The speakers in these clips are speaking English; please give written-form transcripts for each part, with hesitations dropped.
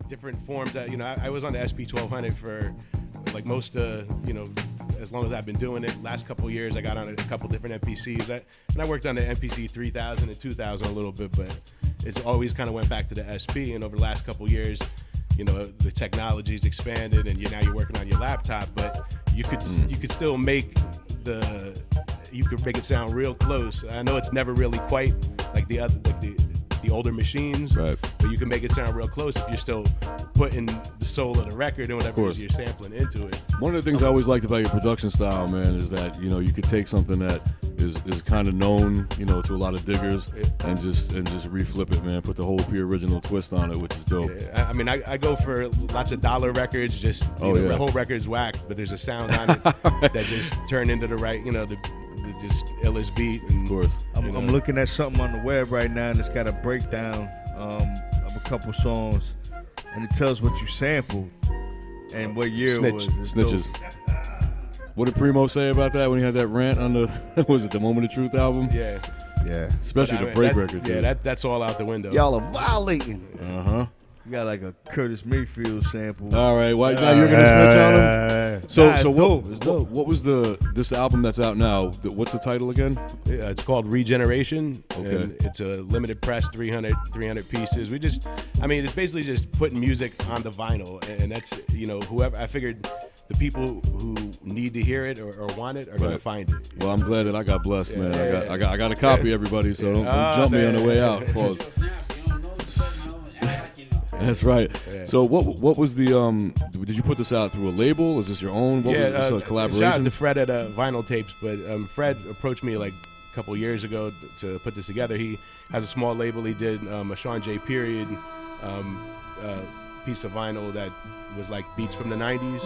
different forms. That I was on the SP 1200 for like most as long as I've been doing it. Last couple of years, I got on a couple different MPCs. And I worked on the MPC 3000 and 2000 a little bit, but it's always kind of went back to the SP. And over the last couple of years, the technology's expanded, and now you're working on your laptop, but you could still make it sound real close. I know it's never really quite like the older machines, right, but you can make it sound real close if you're still putting the soul of the record and whatever you're sampling into it. One of the things I always liked about your production style, man, is that you could take something that is kind of known, to a lot of diggers, and just reflip it, man. Put the whole P original twist on it, which is dope. Yeah, I mean, I go for lots of dollar records. Just the whole record's whack, but there's a sound on it that just turn into the right, the just illest beat. And, of course, I'm looking at something on the web right now, and it's got a breakdown of a couple songs, and it tells what you sampled and what year it was. Snitches. What did Primo say about that when he had that rant on the was it the Moment of Truth album? Yeah. Especially the break record. Yeah, that's all out the window. Y'all are violating. You got like a Curtis Mayfield sample. All right, now you're gonna snitch on him. So what was this album that's out now? What's the title again? Yeah, it's called Regeneration. Okay. And it's a limited press, 300 pieces. It's basically just putting music on the vinyl, and that's whoever. I figured the people who need to hear it or want it are gonna find it. Well, I'm glad that I got blessed, man. I got a copy, everybody. So don't jump me on the way out. Pause. That's right. Yeah. So what was the did you put this out through a label? Is this your own? What was this, a collaboration? Shout out to Fred at Vinyl Tapes, but Fred approached me like a couple years ago to put this together. He has a small label. He did a Sean J. Period piece of vinyl that was like beats from the 90s.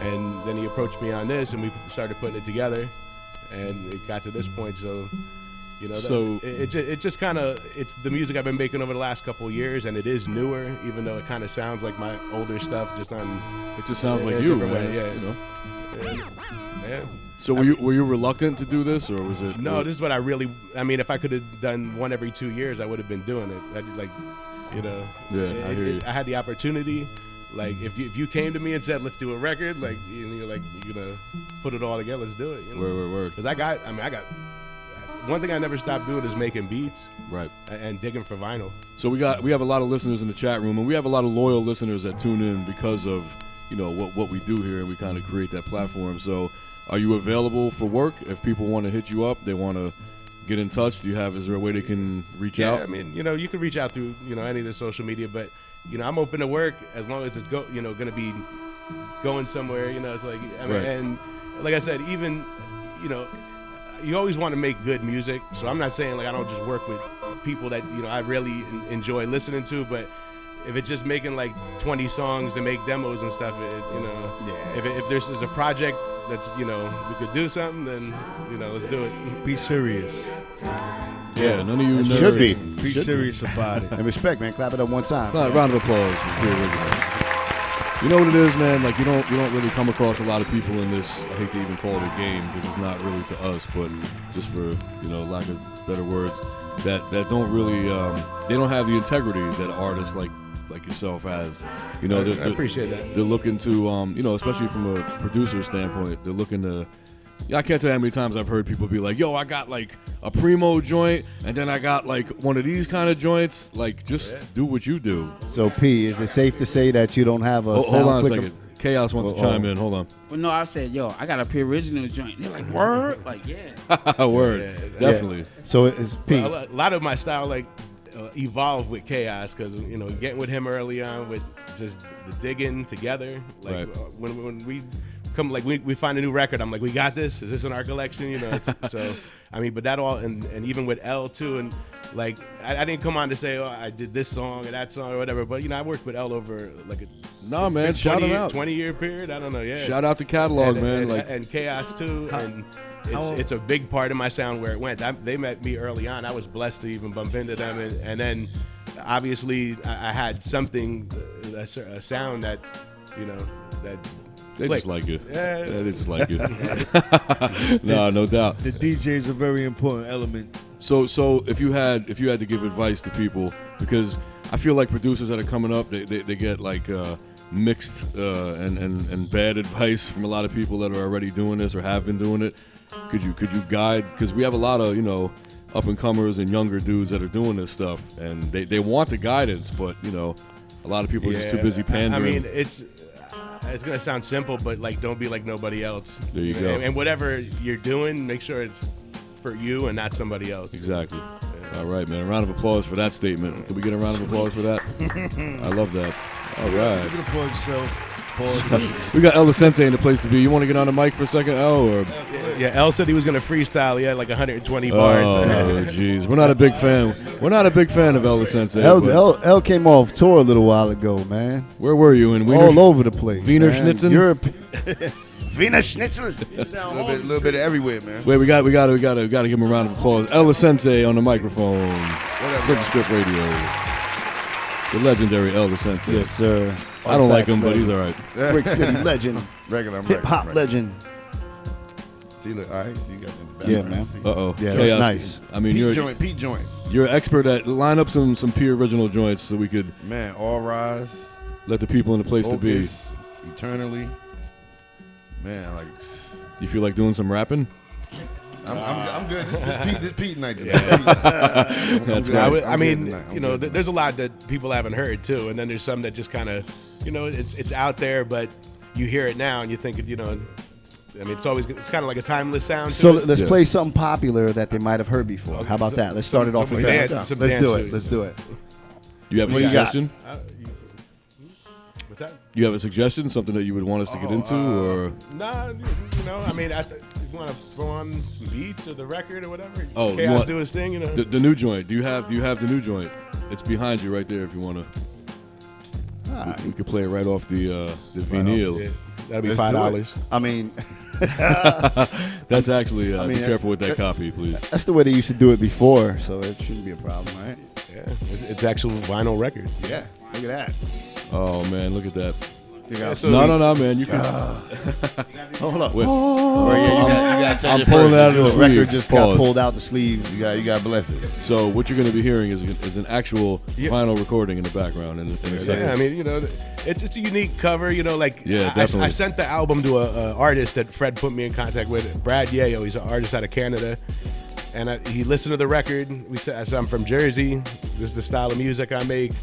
And then he approached me on this, and we started putting it together, and it got to this point. So it just kind of, it's the music I've been making over the last couple of years, and it is newer, even though it kind of sounds like my older stuff, just on. It just sounds like you, man. Yeah. So were you reluctant to do this, or was it? No, this is what I really. I mean, if I could have done one every 2 years, I would have been doing it. I hear you. I had the opportunity. Like if you came to me and said, let's do a record, like you're gonna put it all together, let's do it. Word. Because I got one thing I never stopped doing is making beats, right, and digging for vinyl. So we have a lot of listeners in the chat room, and we have a lot of loyal listeners that tune in because of what we do here, and we kind of create that platform. So are you available for work if people want to hit you up? They want to get in touch. Is there a way they can reach out? Yeah, I mean, you can reach out through any of the social media, but I'm open to work as long as it's going to be going somewhere. It's like and like I said, even you always want to make good music. So I'm not saying like I don't just work with people that I really enjoy listening to, but if it's just making like 20 songs to make demos and stuff, if there's a project that's we could do something, then let's do it. Be serious. Yeah, none of you should be. Be serious about it. And respect, man. Clap it up one time. Round of applause. You know what it is, man? Like you don't really come across a lot of people in this. I hate to even call it a game because it's not really to us, but just for lack of better words, that don't really they don't have the integrity that artists like yourself has. I appreciate that. They're looking to especially from a producer standpoint, they're looking to. I can't tell you how many times I've heard people be like, yo, I got like a Primo joint, and then I got like one of these kind of joints. Like, just do what you do. So, P, is it safe to say that you don't have a hold on a second. Chaos wants to chime in. Hold on. Well, no, I said, yo, I got a P-original joint. They're like, word? Like, yeah. Word. Yeah, definitely. Yeah. So, it's P. Well, a lot of my style, evolved with Chaos because, getting with him early on with just the digging together. Like, when we come, like we find a new record, I'm like, we got this. Is this in our collection? So I mean, but that all, and even with L too, and like I didn't come on to say, oh, I did this song or that song or whatever, but I worked with L over like a shout him out 20-year period. I don't know, yeah. Shout out the catalog, man. And Chaos too, and it's a big part of my sound where it went. They met me early on. I was blessed to even bump into them, and then obviously I had something, a sound that that. They just like you. Yeah. They just like you. No doubt. The DJ is a very important element. So if you had to give advice to people, because I feel like producers that are coming up, they get like mixed and bad advice from a lot of people that are already doing this or have been doing it. Could you guide? Because we have a lot of up and comers and younger dudes that are doing this stuff, and they want the guidance, but a lot of people are just too busy pandering. I mean, it's gonna sound simple, but like, don't be like nobody else. There you go. And whatever you're doing, make sure it's for you and not somebody else. Exactly. All right, man. A round of applause for that statement. Can we get a round of applause for that? I love that. All right. You can applaud yourself. Pause. We got El Sensei in the place to be. You want to get on the mic for a second, El? Or? Yeah, El said he was gonna freestyle. He had like 120 bars. Oh, jeez. We're not a big fan. We're not a big fan of El Sensei. El came off tour a little while ago, man. Where were you? In Wiener? All over the place. Wiener man. Schnitzen? Europe. Wiener Schnitzel. A little bit of everywhere, man. Wait, we got to give him a round of applause. El Sensei on the microphone. FlipTheScriptRadio. The legendary El Sensei. Yes, sir. I don't like him, but he's all right. BrickCity legend. Regular. HipHop legend. See, look, all right. So you got them. Yeah, man. Uh-oh. Yeah, Chaos. that's nice. I mean, Pete joints. You're an expert at line up some P original joints so we could Man, All Rise. let the people in the place to be. Focus, Eternally. Man, like You feel like doing some rapping? I'm good. This Pete night. That's right. I mean, there's a lot that people haven't heard too, and then there's some that just kind of, it's out there, but you hear it now and you think, I mean, it's kind of like a timeless sound. So to it. let's play something popular that they might have heard before. Okay, How about that? Let's start it off with that. Let's do it. Let's do it. You have a What you got? suggestion? What's that? You have a suggestion? Something that you would want us to get into, or? Nah, I mean, you want to throw on some beats or the record or whatever. Oh, Chaos do his thing, The new joint. Do you have the new joint? It's behind you right there. If you want to, we could play it right off the vinyl. Yeah, that'll be $5. I mean, That's actually. Be that's- careful with that copy, please. that's the way they used to do it before, so it shouldn't be a problem, right? Yeah, it's actual vinyl record. Yeah. Look at that. Oh man, look at that. So No, man. You can. Hold up. Wait. Oh, yeah, you got I'm pulling it out of the The sleeve. record just got Pause. pulled out the sleeve. You got to bless it. So what you're going to be hearing is an actual vinyl recording in the background. In a second. Yeah, I mean, it's a unique cover. Yeah, definitely. I sent the album to a artist that Fred put me in contact with, Brad Yayo. He's an artist out of Canada, and he listened to the record. I said I'm from Jersey. This is the style of music I make,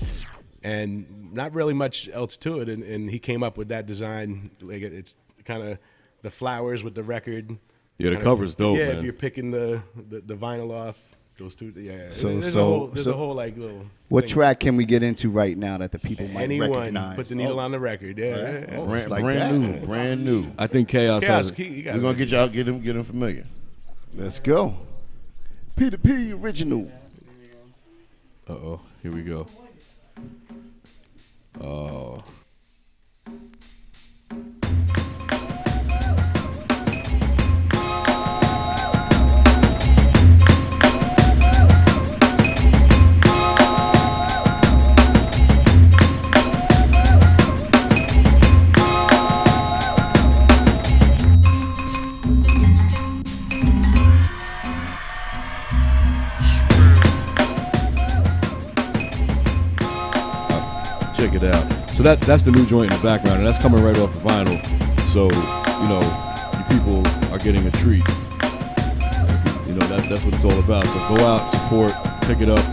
and not really much else to it. And he came up with that design. Like it's kind of the flowers with the record. Yeah, the cover's dope, Yeah, man. if you're picking the vinyl off. Those two, yeah. So- there's so- a whole like little. What thing. track can we get into right now that the people might Anyone recognize? put the needle on the record, yeah. Oh, Brand, it's like brand that. new. Brand new. I think Chaos has. Chaos, you We're got going to get y'all, get them familiar. Let's go. Peter P. original. Uh-oh, here we go. Oh. Check it out. So that's the new joint in the background, and that's coming right off the vinyl. So, you people are getting a treat. That's what it's all about. So go out, support, pick it up,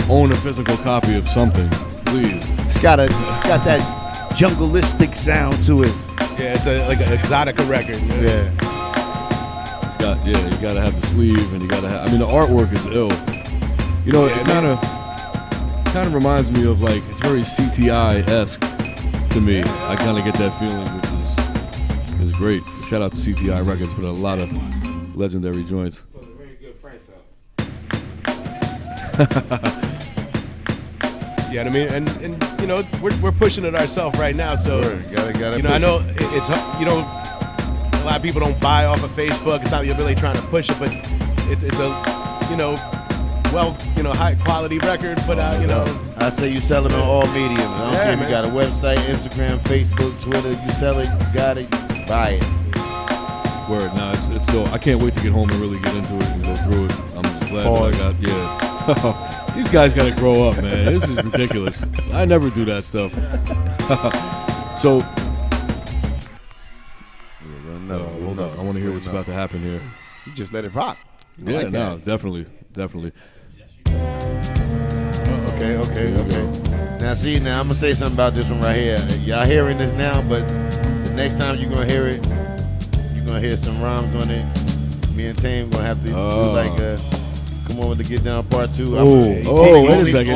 own a physical copy of something, please. It's got that jungleistic sound to it. Yeah, it's like an Exotica record. Yeah. It's got, you gotta have the sleeve, and you gotta have. I mean, the artwork is ill. It kind of reminds me of like it's very CTI-esque to me. I kind of get that feeling, which is great. Shout out to CTI Records for a lot of legendary joints. Yeah, I mean, and we're pushing it ourselves right now. So Gotta I know it's a lot of people don't buy off of Facebook. It's not you're really trying to push it, but it's a high quality record put out. I say you sell it on all mediums. I don't care if you got a website, Instagram, Facebook, Twitter. You sell it, you got it, buy it. Word, nah, it's still. I can't wait to get home and really get into it and go through it. I'm just glad that I got, These guys got to grow up, man. This is ridiculous. I never do that stuff. So, hold on. I want to hear what's about to happen here. You just let it rock. Yeah, no, definitely. Okay. Now, see, now I'm going to say something about this one right here. Y'all hearing this now, but the next time you're going to hear it, you're going to hear some rhymes on it. Me and Tame going to have to do like Come On With The Get Down Part 2. Wait a second.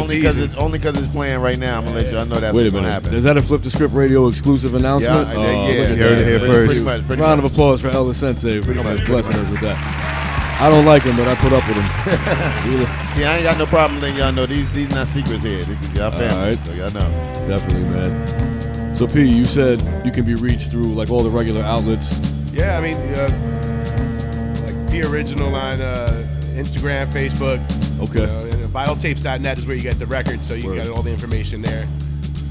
Only because it's playing right now. I'm going to let y'all know that's what's going to happen. Is that a Flip the Script Radio exclusive announcement? Yeah, look at you heard it here that. first. Pretty much. Round of applause for Ellis Sensei for blessing us with that. I don't like him, but I put up with him. See, I ain't got no problem letting y'all know these not secrets here. This is y'all family, All right. so y'all know. Definitely, man. So, P, you said you can be reached through like all the regular outlets. Yeah, I mean, like The Original on Instagram, Facebook. Okay. And VitalTapes.net is where you get the record, so you get all the information there.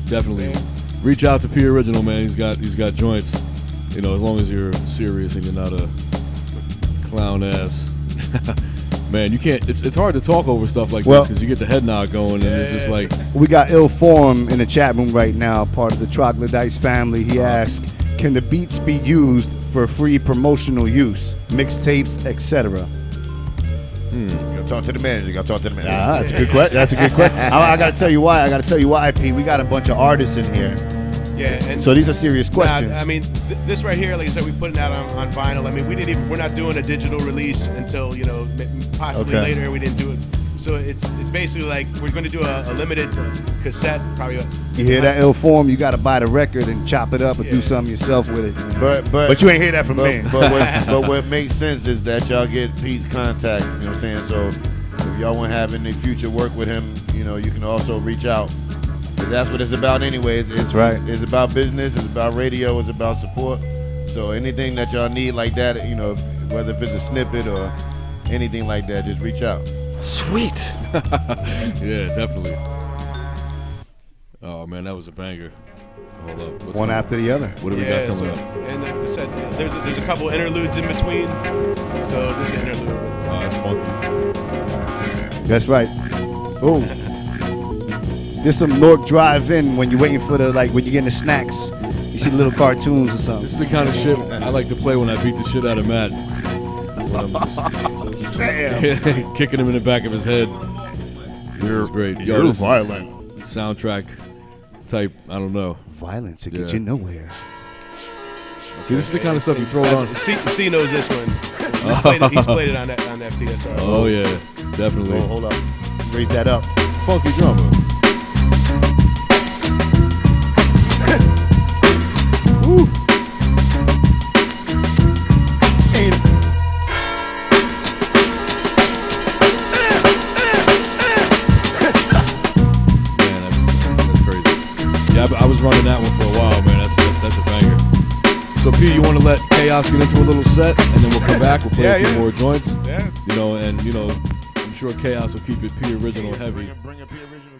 Definitely. Reach out to P Original, man. He's got joints. You know, as long as you're serious and you're not a clown ass. Man, you can't. It's hard to talk over stuff like this because you get the head nod going, and it's just like. We got Ill Form in the chat room right now, part of the Troglodytes family. He asked, "Can the beats be used for free promotional use, mixtapes, etc.?" You gotta talk to the manager. That's a good question. That's a good question. I gotta tell you why. P. We got a bunch of artists in here. Yeah, and So these are serious questions. I mean, this right here, like I said, we putting out on vinyl. I mean, we're not doing a digital release until possibly later. We didn't do it, so it's basically like we're going to do a limited cassette. Probably. You hear that, Ill Form? You got to buy the record and chop it up and do something yourself with it. But you ain't hear that from me. But what makes sense is that y'all get Pete's contact. You know what I'm saying? So if y'all want to have any future work with him, you can also reach out. That's what it's about anyways. It's right. It's about business. It's about radio. It's about support. So anything that y'all need like that, whether if it's a snippet or anything like that, just reach out. Sweet. Yeah, definitely. Oh man, that was a banger. Hold up. One after the other. What do we got coming up? And like I said, there's a couple interludes in between. So this is an interlude. Oh, that's funky. That's right. Oh. There's some Nork Drive-In when you're waiting for when you're getting the snacks. You see the little cartoons or something. This is the kind of shit I like to play when I beat the shit out of Matt. Damn. Kicking him in the back of his head. This is great. You're this is violent. Soundtrack type, I don't know. Violence to get you nowhere. See, this is the kind of stuff you throw on. C knows this one. He's played it on FTSR. Oh, yeah, definitely. Oh, hold up. Raise that up. Funky drummer. Woo. Man, that's crazy. Yeah, I was running that one for a while, man. That's a banger. So, P, you want to let Chaos get into a little set, and then we'll come back. We'll play a few more joints. Yeah. I'm sure Chaos will keep it P Original heavy. Bring a P Original.